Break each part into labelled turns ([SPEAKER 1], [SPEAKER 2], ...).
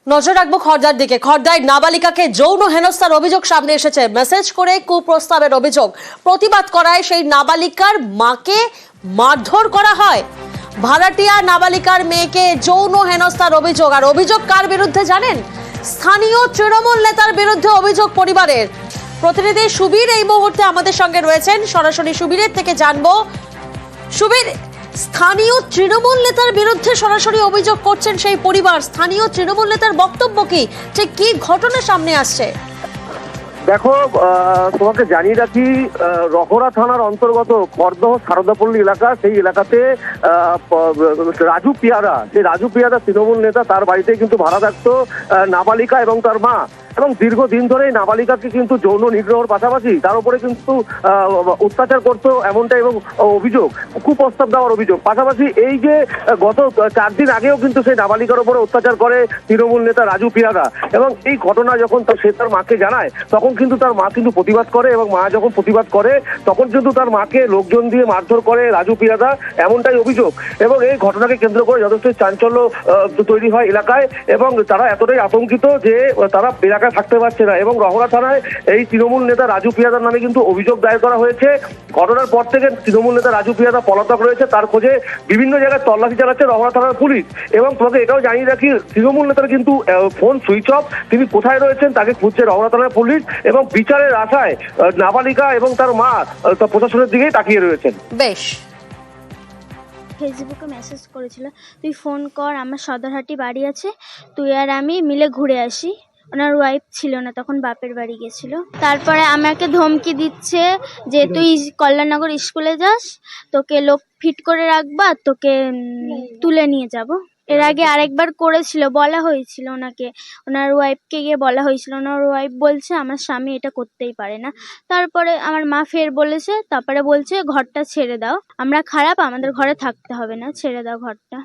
[SPEAKER 1] নজর রাখবো খড়দার দিকে। খড়দায় নাবালিকাকে যৌন হেনস্থার অভিযোগ সামনে এসেছে। মেসেজ করে কুপ্রস্তাবের অভিযোগ। প্রতিবাদ করায় সেই নাবালিকার মাকে মারধর করা হয়। ভাড়াটিয়া নাবালিকার মেয়েকে যৌন হেনস্থার অভিযোগ। আর অভিযোগ কার বিরুদ্ধে জানেন? স্থানীয় তৃণমূল নেতার বিরুদ্ধে অভিযোগ পরিবারের। প্রতিনিধি সুবীর এই মুহূর্তে আমাদের সঙ্গে রয়েছেন, সরাসরি সুবীরের থেকে জানবো। সুবীর, স্থানীয় তৃণমূল নেতার বিরুদ্ধে সরাসরি অভিযোগ করছেন সেই পরিবার। স্থানীয় তৃণমূল নেতার বক্তব্য কি, ঠিক কি ঘটনা সামনে আসছে?
[SPEAKER 2] দেখো, তোমাকে জানিয়ে রাখি, রহরা থানার অন্তর্গত খড়দহ সারদাপল্লী এলাকা, সেই এলাকাতে রাজু পিয়ারা, সেই রাজু পিয়ারা তৃণমূল নেতা, তার বাড়িতে কিন্তু ভাড়া থাকতো নাবালিকা এবং তার মা। এবং দীর্ঘদিন ধরে নাবালিকাকে কিন্তু যৌন নিগ্রহের পাশাপাশি তার উপরে কিন্তু অত্যাচার করতো, এমনটাই এবং অভিযোগ, কুপ্রস্তাব দেওয়ার অভিযোগ। পাশাপাশি এই যে গত 4 দিন আগেও কিন্তু সেই নাবালিকার উপরে অত্যাচার করে তৃণমূল নেতা রাজু পিয়ারা। এবং এই ঘটনা যখন সে তার মাকে জানায়, তখন কিন্তু তার মা কিন্তু প্রতিবাদ করে, এবং মা যখন প্রতিবাদ করে তখন কিন্তু তার মাকে লোকজন দিয়ে মারধর করে রাজু পিয়ারা, এমনটাই অভিযোগ। এবং এই ঘটনাকে কেন্দ্র করে যথেষ্ট চাঞ্চল্য তৈরি হয় এলাকায়, এবং তারা এতটাই আতঙ্কিত যে তারা এলাকায় থাকতে পারছে না। এবং রহরা থানায় এই তৃণমূল নেতা রাজু পিয়াদার নামে কিন্তু অভিযোগ দায়ের করা হয়েছে। ঘটনার পর থেকে তৃণমূল নেতা রাজু পিয়াদা পলাতক রয়েছে, তার খোঁজে বিভিন্ন জায়গায় তল্লাশি চালাচ্ছে রহরা থানার পুলিশ। এবং তোমাকে এটাও জানিয়ে রাখি, তৃণমূল নেতার কিন্তু ফোন সুইচ অফ, তিনি কোথায় রয়েছেন তাকে খুঁজছে রহরা থানার পুলিশ, এবং বিচারের আশায় নাবালিকা এবং তার মা প্রশাসনের দিকেই তাকিয়ে রয়েছেন।
[SPEAKER 1] বেশ,
[SPEAKER 3] ফেসবুকে মেসেজ করেছিল, তুই ফোন কর, আমার সদরহাটি বাড়ি আছে, তুই আর আমি মিলে ঘুরে আসি। ওনার ওয়াইফ ছিল না তখন, বাপের বাড়ি গেছিল। তারপরে আমাকে ধমকি দিচ্ছে যে তুই কল্যাণনগর স্কুলে যাস, তোকে লোক ফিট করে রাখবা, তোকে তুলে নিয়ে যাব। এর আগে আরেকবার করেছিল, বলা হয়েছিল ওনাকে, ওনার ওয়াইফকে গিয়ে বলা হয়েছিল। ওনার ওয়াইফ বলছে আমার স্বামী এটা করতেই পারে না। তারপরে আমার মা ফের বলেছে, তারপরে বলছে ঘরটা ছেড়ে দাও, আমরা খারাপ, আমাদের ঘরে থাকতে হবে না, ছেড়ে দাও ঘরটা।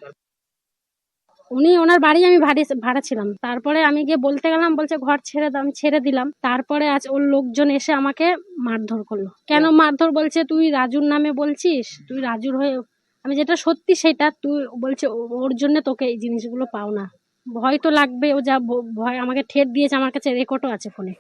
[SPEAKER 4] ওনার বাড়ি আমি ভাড়া ছিলাম। তারপরে আমি গিয়ে বলতে গেলাম, বলছে ঘর ছেড়ে দাও, আমি ছেড়ে দিলাম। তারপরে আজ ওর লোকজন এসে আমাকে মারধর করলো। কেন মারধর? বলছে তুই রাজুর নামে বলছিস, তুই রাজুর হয়ে, আমি যেটা সত্যি সেটা, তুই বলছে ওর জন্য তোকে এই জিনিসগুলো পাও না। ভয় তো লাগবে, ও যা ভয় আমাকে ঠেট দিয়েছে, আমার কাছে রেকর্ডও আছে ফোনে।